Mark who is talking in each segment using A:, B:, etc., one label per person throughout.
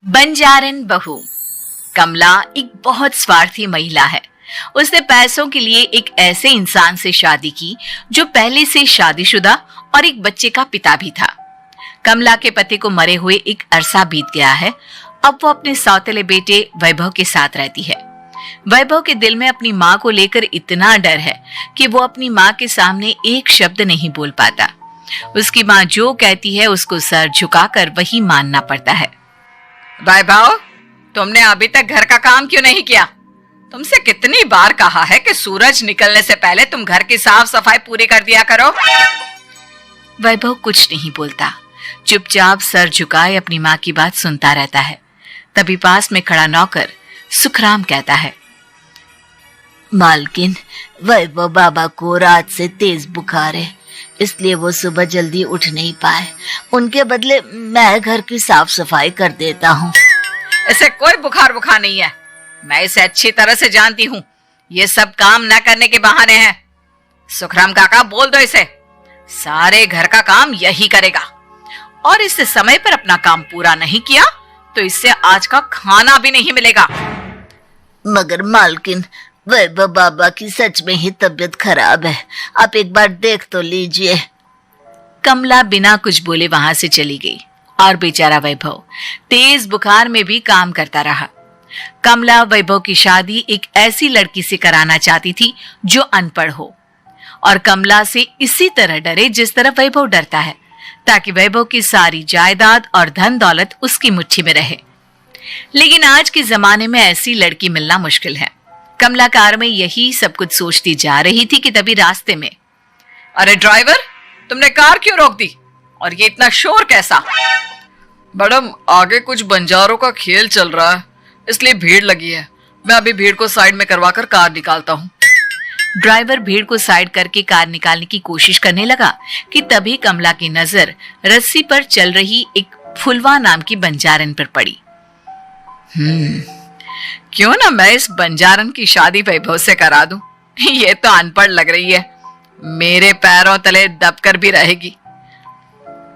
A: बंजारन बहू। कमला एक बहुत स्वार्थी महिला है। उसने पैसों के लिए एक ऐसे इंसान से शादी की जो पहले से शादीशुदा और एक बच्चे का पिता भी था। कमला के पति को मरे हुए एक अरसा बीत गया है। अब वो अपने सौतेले बेटे वैभव के साथ रहती है। वैभव के दिल में अपनी माँ को लेकर इतना डर है कि वो अपनी माँ के सामने एक शब्द नहीं बोल पाता। उसकी माँ जो कहती है उसको सर झुकाकर वही मानना पड़ता है।
B: वैभव, तुमने अभी तक घर का काम क्यों नहीं किया? तुमसे कितनी बार कहा है कि सूरज निकलने से पहले तुम घर की साफ सफाई पूरी कर दिया करो।
A: वैभव कुछ नहीं बोलता, चुपचाप सर झुकाए अपनी माँ की बात सुनता रहता है। तभी पास में खड़ा नौकर सुखराम कहता है,
C: मालकिन, वैभव बाबा को रात से तेज बुखार है, इसलिए वो सुबह जल्दी उठ नहीं पाए। उनके बदले मैं घर की साफ सफाई कर देता हूँ।
B: इसे कोई बुखार नहीं है। मैं इसे अच्छी तरह से जानती हूँ। ये सब काम न करने के बहाने हैं। सुखराम काका, बोल दो इसे, सारे घर का काम यही करेगा। और इससे समय पर अपना काम पूरा नहीं किया तो इससे आज का खाना भी नहीं मिलेगा।
C: मगर मालकिन, वैभव बाबा की सच में ही तबीयत खराब है, आप एक बार देख तो लीजिए।
A: कमला बिना कुछ बोले वहां से चली गई और बेचारा वैभव तेज बुखार में भी काम करता रहा। कमला वैभव की शादी एक ऐसी लड़की से कराना चाहती थी जो अनपढ़ हो और कमला से इसी तरह डरे जिस तरह वैभव डरता है, ताकि वैभव की सारी जायदाद और धन दौलत उसकी मुट्ठी में रहे। लेकिन आज के जमाने में ऐसी लड़की मिलना मुश्किल है। कमला कार में यही सब कुछ सोचती जा रही थी कि तभी रास्ते में,
B: अरे ड्राइवर, तुमने कार क्यों रोक दी? और ये इतना शोर कैसा? मैडम, आगे कुछ बंजारों का खेल चल रहा है, इसलिए भीड़ लगी है। मैं अभी भीड़ को साइड में करवाकर कार निकालता हूँ।
A: ड्राइवर भीड़ को साइड करके कार निकालने की कोशिश करने लगा कि तभी कमला की नजर रस्सी पर चल रही एक फुलवा नाम की बंजारन पर पड़ी।
B: क्यों ना मैं इस बंजारन की शादी वैभव से करा दूं? ये तो अनपढ़ लग रही है, मेरे पैरों तले दबकर भी रहेगी।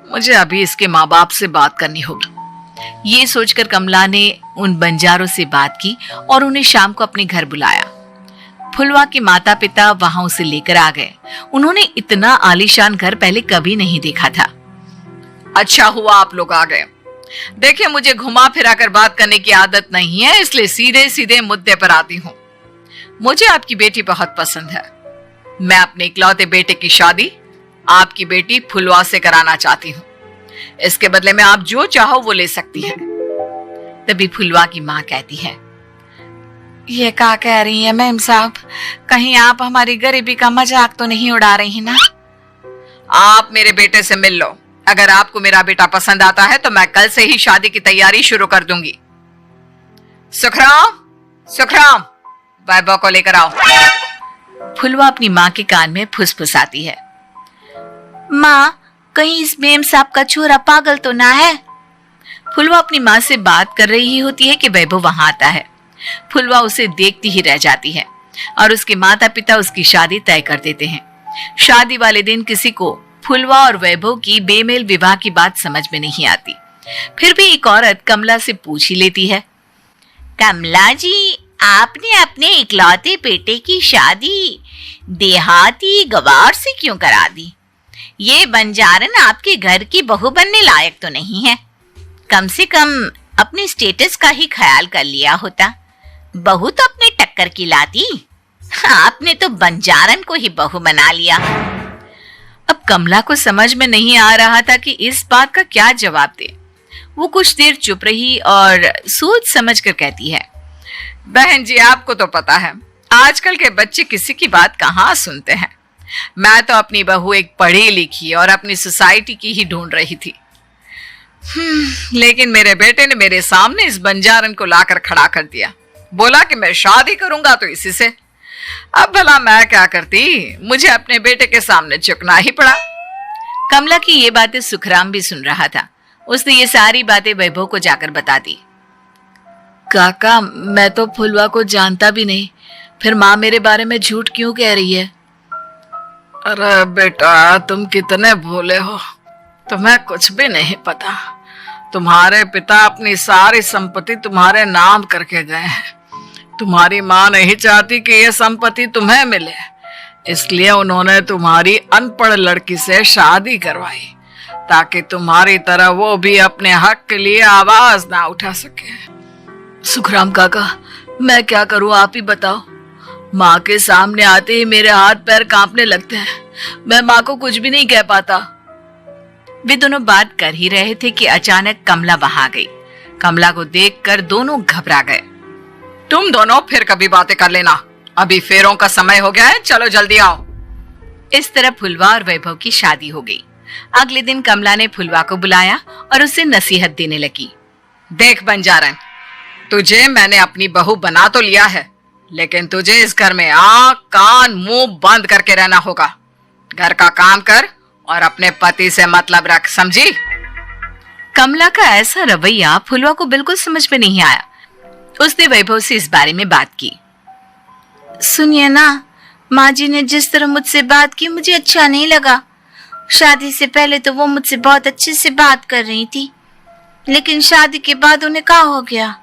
B: मुझे अभी इसके माँ बाप से बात करनी होगी।
A: ये सोचकर कमला ने उन बंजारों से बात की और उन्हें शाम को अपने घर बुलाया। फुलवा के माता पिता वहां उसे लेकर आ गए। उन्होंने इतना आलीशान घर पहले कभी नहीं देखा था।
B: अच्छा हुआ आप लोग आ गए। देखिए, मुझे घुमा फिरा कर बात करने की आदत नहीं है, इसलिए सीधे सीधे मुद्दे पर आती हूँ। मुझे आपकी बेटी बहुत पसंद है। मैं अपने इकलौते बेटे की शादी आपकी बेटी फुलवा से कराना चाहती हूँ। इसके बदले में आप जो चाहो वो ले सकती हैं।
A: तभी फुलवा की माँ कहती है,
B: ये क्या कह रही है मैम साहब? कहीं आप हमारी गरीबी का मजाक तो नहीं उड़ा रही ना? आप मेरे बेटे से मिल लो। अगर आपको मेरा बेटा पसंद आता है तो मैं कल से ही शादी की तैयारी शुरू कर दूंगी। सुखराम, सुखराम, वैभव को लेकर आओ।
A: फुलवा अपनी माँ के कान में फुसफुसाती है, माँ, कहीं इस मेम साहब का छोरा पागल तो ना है? फुलवा अपनी माँ से बात कर रही होती है कि वैभव वहां आता है। फुलवा उसे देखती ही रह जाती है और उसके माता पिता उसकी शादी तय कर देते हैं। शादी वाले दिन किसी को फुलवा और वैभव की बेमेल विवाह की बात समझ में नहीं आती। फिर भी एक औरत कमला से पूछ ही लेती है,
C: कमला जी, आपने अपने इकलौते बेटे की शादी देहाती गवार से क्यों करा दी? ये बंजारन आपके घर की बहू बनने लायक तो नहीं है। कम से कम अपने स्टेटस का ही ख्याल कर लिया होता। बहू तो अपने टक्कर की लाती, आपने तो बंजारन को ही बहू बना लिया।
A: अब कमला को समझ में नहीं आ रहा था कि इस बात का क्या जवाब दे। वो कुछ देर चुप रही और सोच समझ कर कहती है,
B: बहन जी, आपको तो पता है आजकल के बच्चे किसी की बात कहाँ सुनते हैं। मैं तो अपनी बहू एक पढ़ी लिखी और अपनी सोसाइटी की ही ढूंढ रही थी। लेकिन मेरे बेटे ने मेरे सामने इस बंजारन को लाकर खड़ा कर दिया। बोला कि मैं शादी करूंगा तो इसी से। अब भला मैं क्या करती? मुझे अपने बेटे के सामने झुकना ही पड़ा।
A: कमला की ये बातें सुखराम भी सुन रहा था। उसने ये सारी बातें वैभव को जाकर बता दी। काका, मैं तो फुलवा को जानता भी नहीं, फिर माँ मेरे बारे में झूठ क्यों कह रही है?
B: अरे बेटा, तुम कितने भोले हो, तुम्हें कुछ भी नहीं पता। तुम्हारे पिता अपनी सारी संपत्ति तुम्हारे नाम करके गए हैं। तुम्हारी माँ नहीं चाहती कि यह संपत्ति तुम्हें मिले, इसलिए उन्होंने तुम्हारी अनपढ़ लड़की से शादी करवाई ताकि तुम्हारी तरह वो भी अपने हक के लिए आवाज ना उठा सके।
A: सुखराम काका, मैं क्या करूं, आप ही बताओ। माँ के सामने आते ही मेरे हाथ पैर कांपने लगते हैं। मैं माँ को कुछ भी नहीं कह पाता। वे दोनों बात कर ही रहे थे कि अचानक कमला वहां आ गई। कमला को देखकर दोनों घबरा गए।
B: तुम दोनों फिर कभी बातें कर लेना, अभी फेरों का समय हो गया है, चलो जल्दी आओ।
A: इस तरह फुलवा और वैभव की शादी हो गई। अगले दिन कमला ने फुलवा को बुलाया और उसे नसीहत देने लगी।
B: देख बंजारन, तुझे मैंने अपनी बहू बना तो लिया है, लेकिन तुझे इस घर में आंख कान मुंह बंद करके रहना होगा। घर का काम कर और अपने पति से मतलब रख, समझी?
A: कमला का ऐसा रवैया फुलवा को बिल्कुल समझ में नहीं आया। उसने वैभव से इस बारे में बात की। सुनिए ना, माँ जी ने जिस तरह मुझसे बात की मुझे अच्छा नहीं लगा। शादी से पहले तो वो मुझसे बहुत अच्छे से बात कर रही थी, लेकिन शादी के बाद उन्हें क्या हो गया?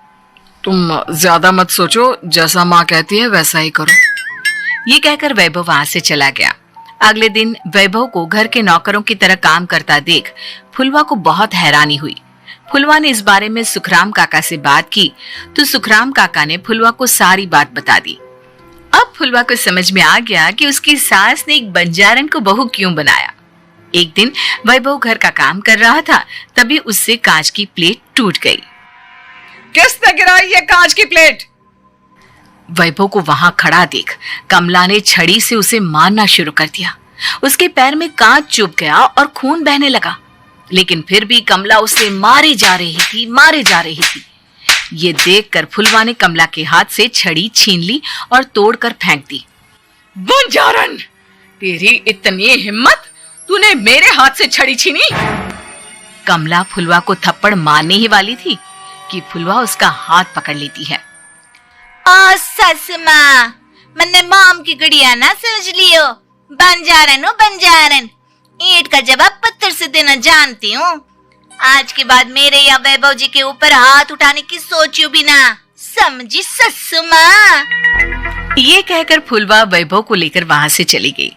B: तुम ज्यादा मत सोचो, जैसा माँ कहती है वैसा ही करो।
A: ये कहकर वैभव वहां से चला गया। अगले दिन वैभव को घर के नौकरों की तरह काम करता देख फुलवा को बहुत हैरानी हुई। फुलवा ने इस बारे में सुखराम काका से बात की तो सुखराम काका ने फुलवा को सारी बात बता दी। अब फुलवा को समझ में आ गया कि उसकी सास ने एक बंजारन को बहू क्यों बनाया। एक दिन वैभव घर का काम कर रहा था, तभी उससे कांच की प्लेट टूट गई।
B: किसने गिराई ये कांच की प्लेट?
A: वैभव को वहां खड़ा देख कमला ने छड़ी से उसे मारना शुरू कर दिया। उसके पैर में कांच चुभ गया और खून बहने लगा, लेकिन फिर भी कमला उसे मारे जा रही थी। ये देखकर फुलवा ने कमला के हाथ से छड़ी छीन ली और तोड़कर फेंक दी।
B: बंजारन, तेरी इतनी हिम्मत, तूने मेरे हाथ से छड़ी छीनी?
A: कमला फुलवा को थप्पड़ मारने ही वाली थी कि फुलवा उसका हाथ पकड़ लेती है।
C: ओ सस माँ, मैंने मॉम की गुड़िया ना समझ लियो। बंजारन हो बंजारन, ईंट का जवाब पत्थर से देना जानती हूँ। आज के बाद मेरे या वैभव जी के ऊपर हाथ उठाने की सोचियो भी ना, समझी ससु माँ?
A: ये कहकर फुलवा वैभव को लेकर वहां से चली गई।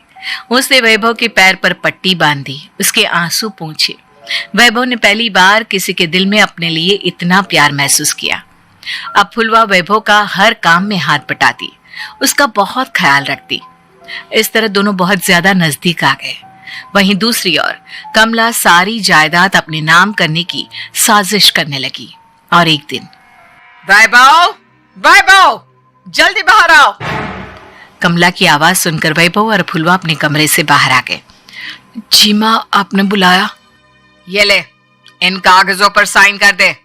A: उसने वैभव के पैर पर पट्टी बांधी, उसके आंसू पोंछे। वैभव ने पहली बार किसी के दिल में अपने लिए इतना प्यार महसूस किया। अब फुलवा वैभव का हर काम में हाथ बटाती, उसका बहुत ख्याल रखती। इस तरह दोनों बहुत ज्यादा नजदीक आ गए। वहीं दूसरी ओर कमला सारी जायदाद अपने नाम करने की साजिश करने लगी। और एक दिन,
B: वैभव, जल्दी बाहर आओ।
A: कमला की आवाज सुनकर वैभव और फुलवा अपने कमरे से बाहर आ गए। जी माँ, आपने बुलाया?
B: ये ले, इन कागजों पर साइन कर दे।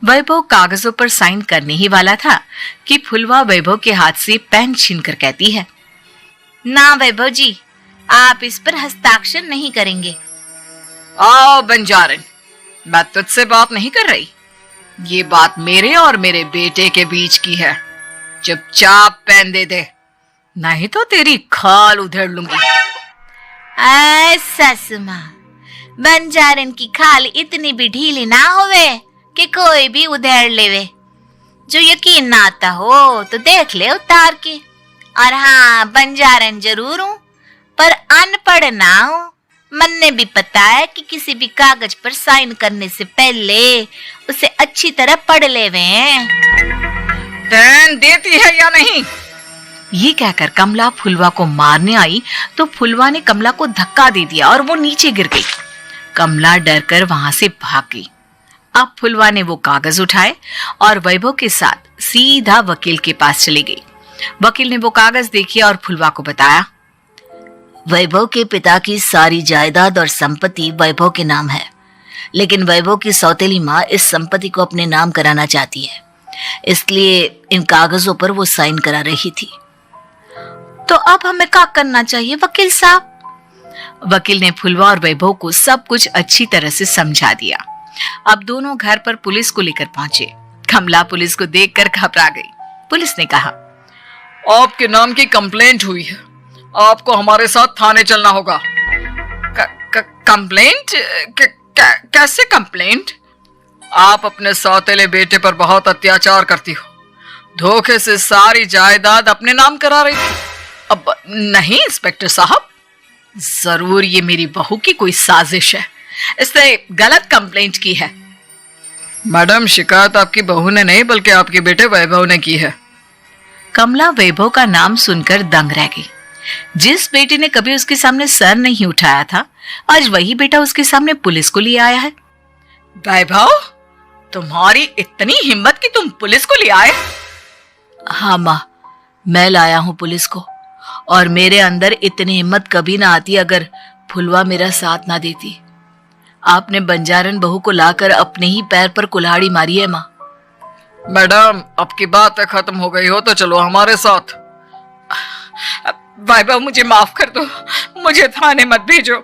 A: वैभव कागजों पर साइन करने ही वाला था कि फुलवा वैभव के हाथ से पेन छीनकर कहती है,
C: ना वैभव जी, आप इस पर हस्ताक्षर नहीं करेंगे।
B: आओ बंजारन, मैं तुझसे बात नहीं कर रही। ये बात मेरे और मेरे बेटे के बीच की है। चुपचाप पेन दे दे, नहीं तो तेरी खाल उधेड़ लूंगी।
C: ससु माँ, बंजारन की खाल इतनी भी ढीली ना होवे कि कोई भी उधेड़ लेवे। जो यकीन ना आता हो तो देख ले उतार के। और हाँ, बंजारन जरूर हूँ पर अनपढ़ ना हूँ। मन्ने भी पता है कि किसी भी कागज पर साइन करने से पहले उसे अच्छी तरह पढ़ लेवे।
B: पेन देती है या नहीं?
A: ये कहकर कमला फुलवा को मारने आई तो फुलवा ने कमला को धक्का दे दिया और वो नीचे गिर गई। कमला डरकर वहां से भाग गई। अब फुलवा ने वो कागज उठाए और वैभव के साथ सीधा वकील के पास चली गई। वकील ने वो कागज देखे और फुलवा को बताया,
C: वैभव के पिता की सारी जायदाद और संपत्ति वैभव के नाम है, लेकिन वैभव की सौतेली माँ इस संपत्ति को अपने नाम कराना चाहती है, इसलिए इन कागजों पर वो साइन करा रही थी।
A: तो अब हमें क्या करना चाहिए वकील साहब? वकील ने फुलवा और वैभव को सब कुछ अच्छी तरह से समझा दिया। अब दोनों घर पर पुलिस को लेकर पहुंचे। कमला पुलिस को देखकर घबरा गई। पुलिस ने कहा,
B: आपके नाम की कंप्लेंट हुई है, आपको हमारे साथ थाने चलना होगा। कंप्लेंट? कैसे कंप्लेंट? आप अपने सौतेले बेटे पर बहुत अत्याचार करती हो। धोखे से सारी जायदाद अपने नाम करा रही थी।
A: अब नहीं इंस्पेक्टर साहब, जरूर ये मेरी बहू की कोई साजिश है। इसने गलत कंप्लेंट की है।
B: मैडम, शिकायत आपकी बहू ने नहीं बल्कि आपके बेटे वैभव ने की है।
A: कमला वैभव का नाम सुनकर दंग रह गई। जिस बेटे ने कभी उसके सामने सर नहीं उठाया था, आज वही बेटा उसके सामने पुलिस को लिए आया है।
B: वैभव, तुम्हारी इतनी हिम्मत कि तुम पुलिस को ले आए?
A: हाँ माँ, मैं लाया हूं पुलिस को, और मेरे अंदर इतनी हिम्मत कभी ना आती अगर फुलवा मेरा साथ ना देती। आपने बंजारन बहू को लाकर अपने ही पैर पर कुल्हाड़ी मारी है माँ।
B: मैडम, अब की बात खत्म हो गई हो तो चलो हमारे साथ।
A: वैभव, मुझे माफ कर दो, मुझे थाने मत भेजो।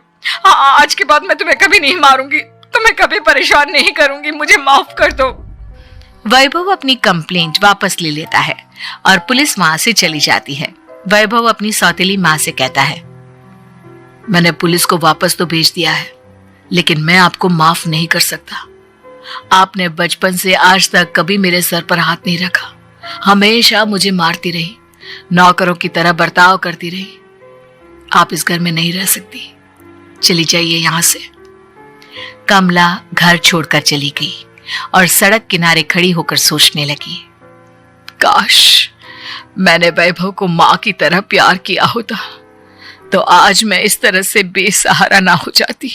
A: आज के बाद मैं तुम्हें कभी नहीं मारूंगी, तुम्हें कभी परेशान नहीं करूंगी, मुझे माफ कर दो। वैभव अपनी कंप्लेंट वापस ले लेता है और पुलिस वहां से चली जाती है। वैभव अपनी सौतेली माँ से कहता है, मैंने पुलिस को वापस तो भेज दिया है, लेकिन मैं आपको माफ नहीं कर सकता। आपने बचपन से आज तक कभी मेरे सर पर हाथ नहीं रखा, हमेशा मुझे मारती रही, नौकरों की तरह बर्ताव करती रही। आप इस घर में नहीं रह सकती, चली जाइए यहां से। कमला घर छोड़कर चली गई और सड़क किनारे खड़ी होकर सोचने लगी, काश मैंने वैभव को मां की तरह प्यार किया होता तो आज मैं इस तरह से बेसहारा ना हो जाती।